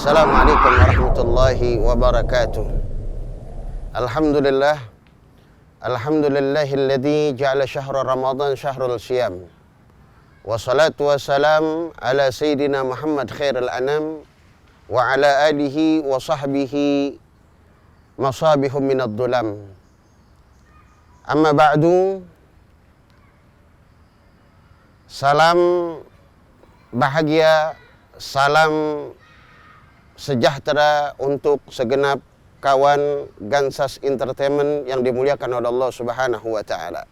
Assalamualaikum warahmatullahi wabarakatuh. Alhamdulillah. Alhamdulillahilladzi ja'ala syahra Ramadan syahrul siyam. Wassalatu wassalam ala sayyidina Muhammad khairul anam wa ala alihi wa sahbihi masabihum minad dulam. Amma ba'du. Salam bahagia, salam sejahtera untuk segenap kawan Gansas Entertainment yang dimuliakan oleh Allah Subhanahu wa taala.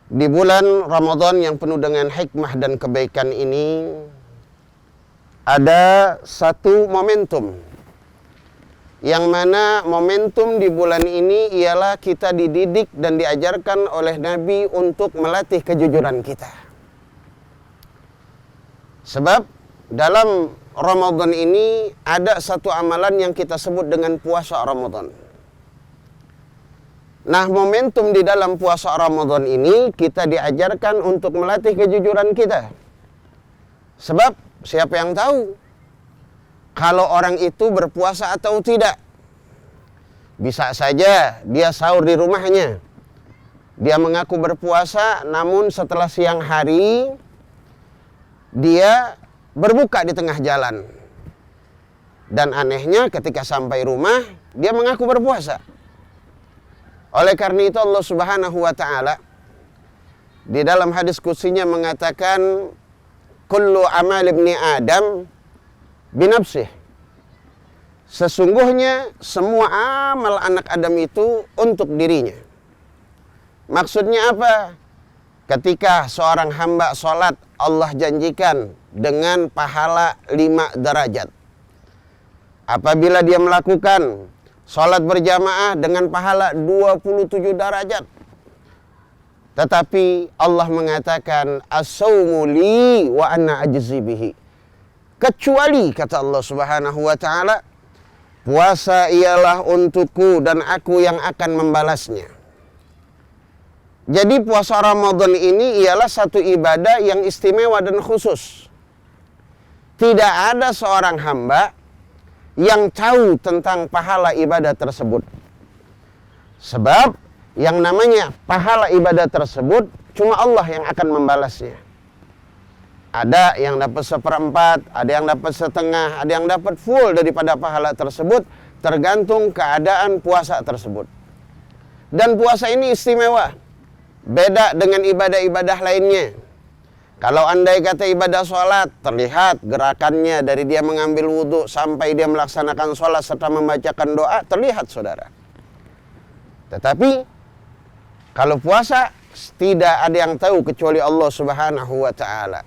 Di bulan Ramadan yang penuh dengan hikmah dan kebaikan ini ada satu momentum, yang mana momentum di bulan ini ialah kita dididik dan diajarkan oleh Nabi untuk melatih kejujuran kita. Sebab dalam Ramadan ini ada satu amalan yang kita sebut dengan puasa Ramadan. Nah, momentum di dalam puasa Ramadan ini kita diajarkan untuk melatih kejujuran kita. Sebab siapa yang tahu kalau orang itu berpuasa atau tidak. Bisa saja dia sahur di rumahnya, dia mengaku berpuasa, namun setelah siang hari dia berbuka di tengah jalan. Dan anehnya ketika sampai rumah dia mengaku berpuasa. Oleh karena itu Allah Subhanahu wa taala di dalam hadis qudsinya mengatakan kullu amal ibni Adam binafsih. Sesungguhnya semua amal anak Adam itu untuk dirinya. Maksudnya apa? Ketika seorang hamba sholat, Allah janjikan dengan pahala 5 derajat. Apabila dia melakukan sholat berjamaah dengan pahala 27 derajat. Tetapi Allah mengatakan as-sawmu li wa ana ajzi bihi. Kecuali kata Allah Subhanahu wa taala, puasa ialah untukku dan aku yang akan membalasnya. Jadi puasa Ramadan ini ialah satu ibadah yang istimewa dan khusus. Tidak ada seorang hamba yang tahu tentang pahala ibadah tersebut. Sebab yang namanya pahala ibadah tersebut cuma Allah yang akan membalasnya. Ada yang dapat 1/4, ada yang dapat setengah, ada yang dapat full daripada pahala tersebut, tergantung keadaan puasa tersebut. Dan puasa ini istimewa, beda dengan ibadah-ibadah lainnya. Kalau andai kata ibadah sholat, terlihat gerakannya dari dia mengambil wudhu sampai dia melaksanakan sholat serta membacakan doa, terlihat saudara. Tetapi kalau puasa, tidak ada yang tahu kecuali Allah Subhanahu wa ta'ala.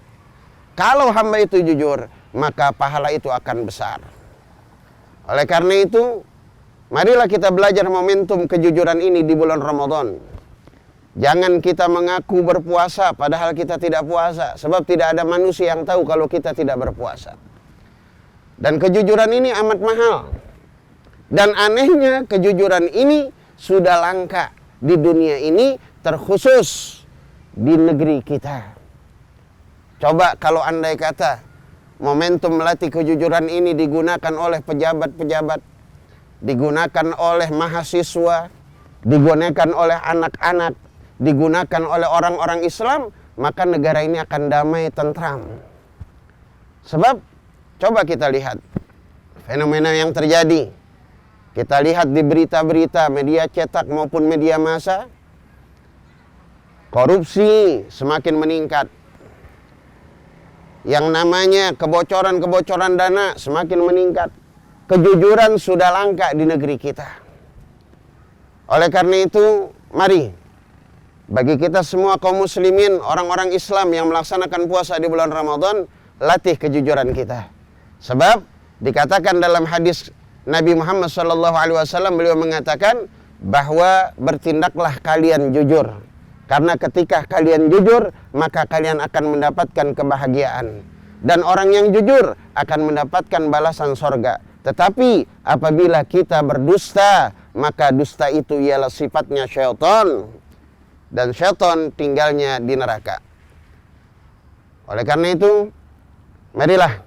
Kalau hamba itu jujur, maka pahala itu akan besar. Oleh karena itu, marilah kita belajar momentum kejujuran ini di bulan Ramadan. Jangan kita mengaku berpuasa padahal kita tidak puasa. Sebab tidak ada manusia yang tahu kalau kita tidak berpuasa. Dan kejujuran ini amat mahal. Dan anehnya kejujuran ini sudah langka di dunia ini, terkhusus di negeri kita. Coba kalau andai kata momentum melatih kejujuran ini digunakan oleh pejabat-pejabat, digunakan oleh mahasiswa, digunakan oleh anak-anak, digunakan oleh orang-orang Islam, maka negara ini akan damai, tentram. Sebab coba kita lihat fenomena yang terjadi. Kita lihat di berita-berita media cetak maupun media massa, korupsi semakin meningkat. Yang namanya kebocoran-kebocoran dana semakin meningkat. Kejujuran sudah langka di negeri kita. Oleh karena itu, mari bagi kita semua kaum muslimin, orang-orang Islam yang melaksanakan puasa di bulan Ramadan, latih kejujuran kita. Sebab dikatakan dalam hadis Nabi Muhammad SAW, beliau mengatakan bahwa bertindaklah kalian jujur. Karena ketika kalian jujur, maka kalian akan mendapatkan kebahagiaan. Dan orang yang jujur akan mendapatkan balasan sorga. Tetapi apabila kita berdusta, maka dusta itu ialah sifatnya syaitan. Dan syaitan tinggalnya di neraka. Oleh karena itu, marilah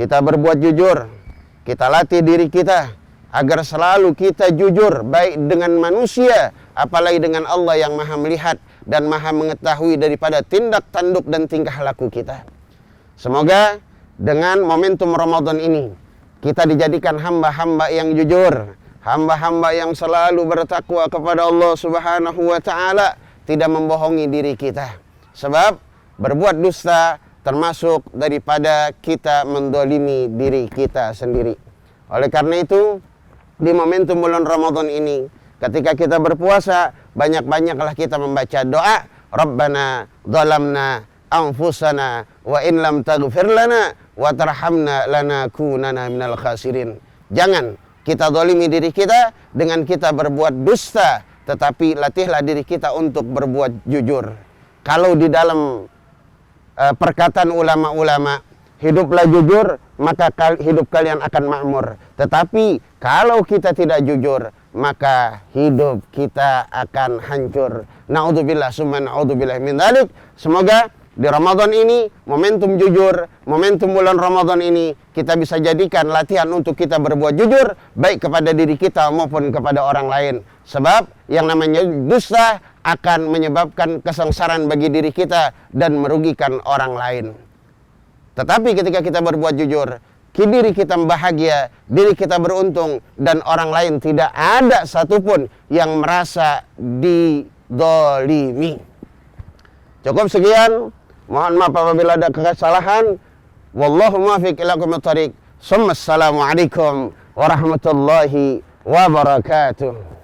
kita berbuat jujur. Kita latih diri kita agar selalu kita jujur, baik dengan manusia, apalagi dengan Allah yang maha melihat dan maha mengetahui daripada tindak tanduk dan tingkah laku kita. Semoga dengan momentum Ramadan ini, kita dijadikan hamba-hamba yang jujur, hamba-hamba yang selalu bertakwa kepada Allah Subhanahu wa Ta'ala, tidak membohongi diri kita. Sebab berbuat dusta termasuk daripada kita mendolimi diri kita sendiri. Oleh karena itu, di momentum bulan Ramadan ini, ketika kita berpuasa, banyak-banyaklah kita membaca doa, Rabbana dhalamna anfusana wa in lam taghfir lana wa tarhamna lanakunanna minal khasirin. Jangan kita zalimi diri kita dengan kita berbuat dusta, tetapi latihlah diri kita untuk berbuat jujur. Kalau di dalam perkataan ulama-ulama, hiduplah jujur, maka hidup kalian akan makmur. Tetapi kalau kita tidak jujur, maka hidup kita akan hancur. Na'udzubillah summa na'udzubillah min dzalik. Semoga di Ramadan ini, momentum jujur, momentum bulan Ramadan ini, kita bisa jadikan latihan untuk kita berbuat jujur, baik kepada diri kita maupun kepada orang lain. Sebab yang namanya dusta akan menyebabkan kesengsaraan bagi diri kita dan merugikan orang lain. Tetapi ketika kita berbuat jujur, diri kita bahagia, diri kita beruntung, dan orang lain tidak ada satupun yang merasa didolimi. Cukup sekian. Mohon maaf apabila ada kesalahan. Wallahu muwaffiq ila aqwamit thoriq. Assalamualaikum warahmatullahi wabarakatuh.